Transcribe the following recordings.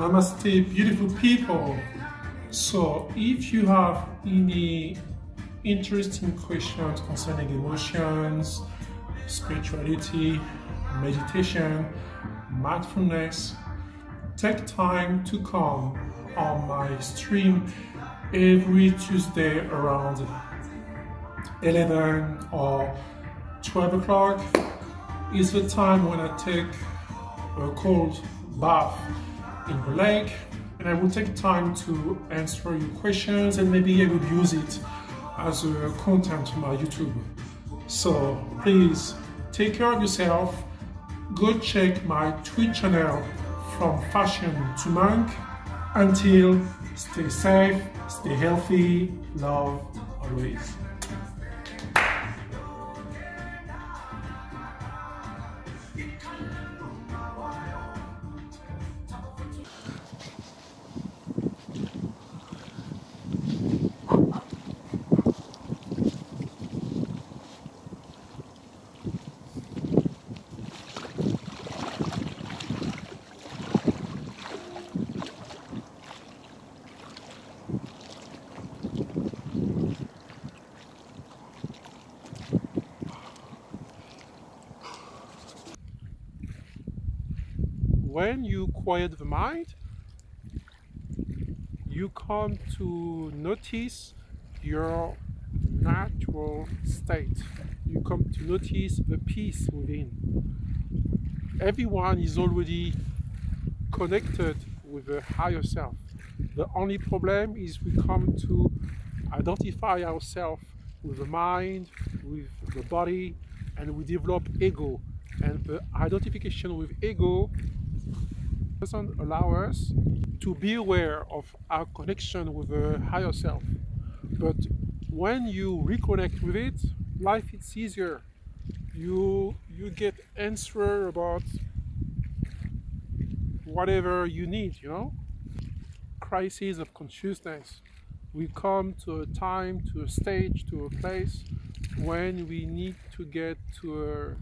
Namaste, beautiful people. So if you have any interesting questions concerning emotions, spirituality, meditation, mindfulness, take time to come on my stream every Tuesday around 11 or 12 o'clock. Is the time when I take a cold bath in the lake, and I will take time to answer your questions, and maybe I will use it as a content on my YouTube. So please take care of yourself. Go check my Twitch channel, From Fashion to Monk. Until, stay safe, stay healthy, love always. When you quiet the mind, you come to notice your natural state. You come to notice the peace within. Everyone is already connected with the higher self. The only problem is we come to identify ourselves with the mind, with the body, and we develop ego. And the identification with ego doesn't allow us to be aware of our connection with the higher self. But when you reconnect with it, life is easier. You get answer about whatever you need, you know? Crisis of consciousness. We come to a time, to a stage, to a place when we need to get to a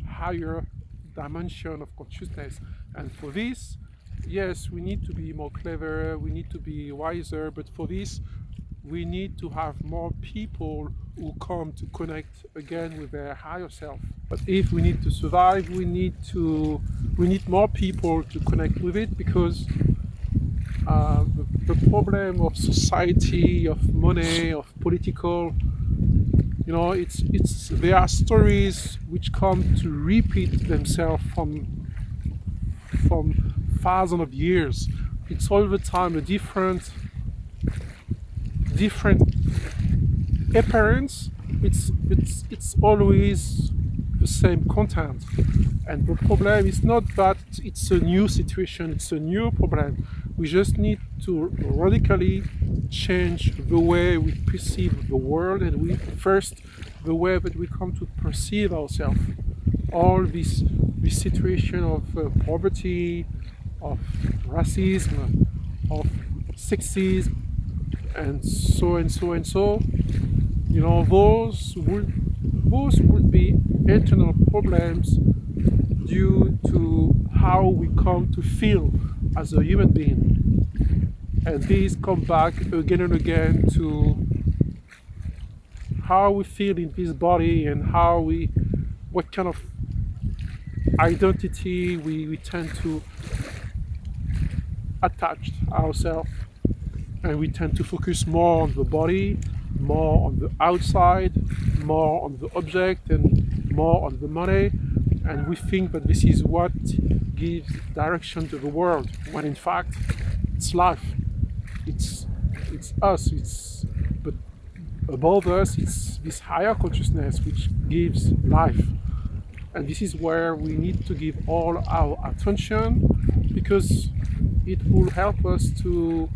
higher dimension of consciousness. And for this, yes, we need to be more clever, we need to be wiser, but for this we need to have more people who come to connect again with their higher self. But if we need to survive, we need more people to connect with it, because the problem of society, of money, of political, you know, there are stories which come to repeat themselves from thousands of years. It's all the time a different appearance. It's always the same content, and the problem is not that it's a new situation, it's a new problem. We just need to radically change the way we perceive the world, and the way that we come to perceive ourselves. All this situation of poverty, of racism, of sexism, and so, you know, those would be eternal problems due to how we come to feel as a human being. And these come back again and again to how we feel in this body, and what kind of identity we tend to attach ourselves, and we tend to focus more on the body, more on the outside, more on the object, and more on the money, and we think that this is what gives direction to the world, when in fact it's life, it's us, but above us it's this higher consciousness which gives life. And this is where we need to give all our attention, because it will help us to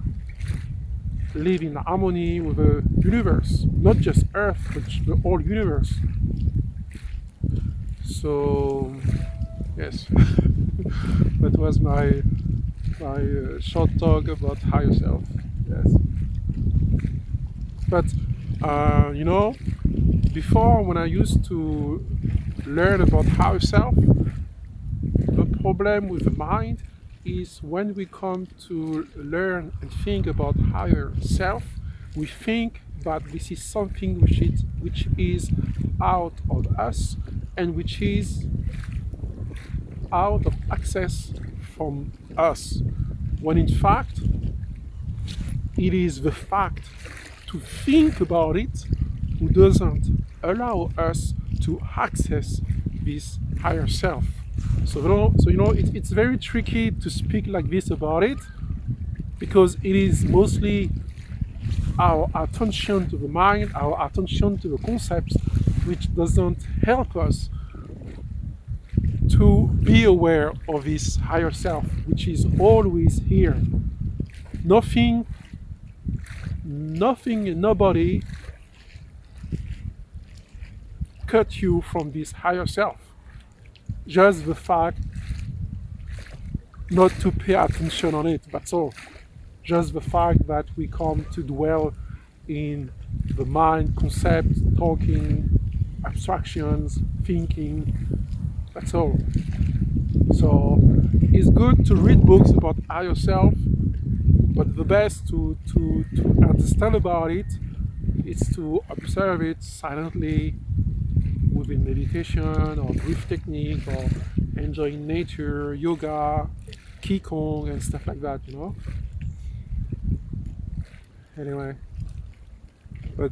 live in harmony with the universe, not just Earth, but the whole universe. So, yes, that was my short talk about higher self. Yes, but you know, before, when I used to learn about higher self, the problem with the mind is when we come to learn and think about higher self, we think that this is something which is out of us and which is out of access from us, when in fact it is the fact to think about it who doesn't allow us to access this higher self. So it's very tricky to speak like this about it, because it is mostly our attention to the mind, our attention to the concepts, which doesn't help us to be aware of this higher self, which is always here. Nothing and nobody cut you from this higher self. Just the fact not to pay attention on it, that's all. Just the fact that we come to dwell in the mind, concept, talking, abstractions, thinking, that's all. So it's good to read books about higher self, but the best to understand about it is to observe it silently within meditation or breath technique or enjoying nature, yoga, qigong and stuff like that, Anyway, but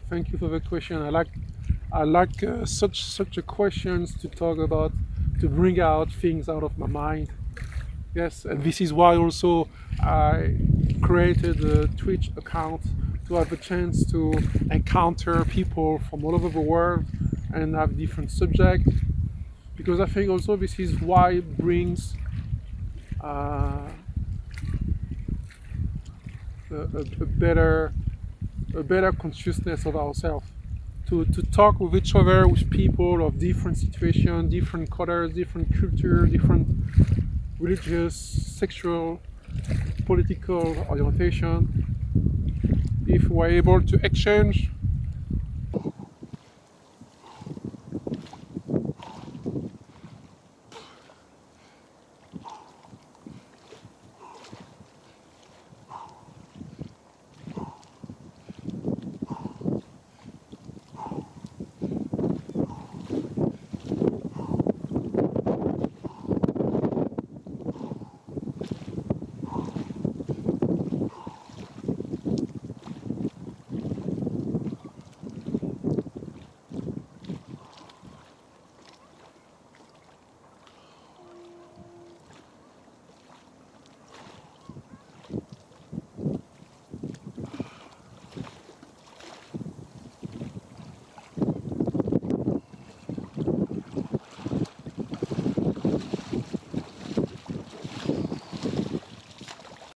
thank you for the question. I like such a questions to talk about, to bring out things out of my mind. Yes, and this is why also I created a Twitch account, to have a chance to encounter people from all over the world and have different subjects, because I think also this is why it brings a better consciousness of ourselves, to talk with each other, with people of different situations, different colors, different culture, different religious, sexual, political orientation. If we're able to exchange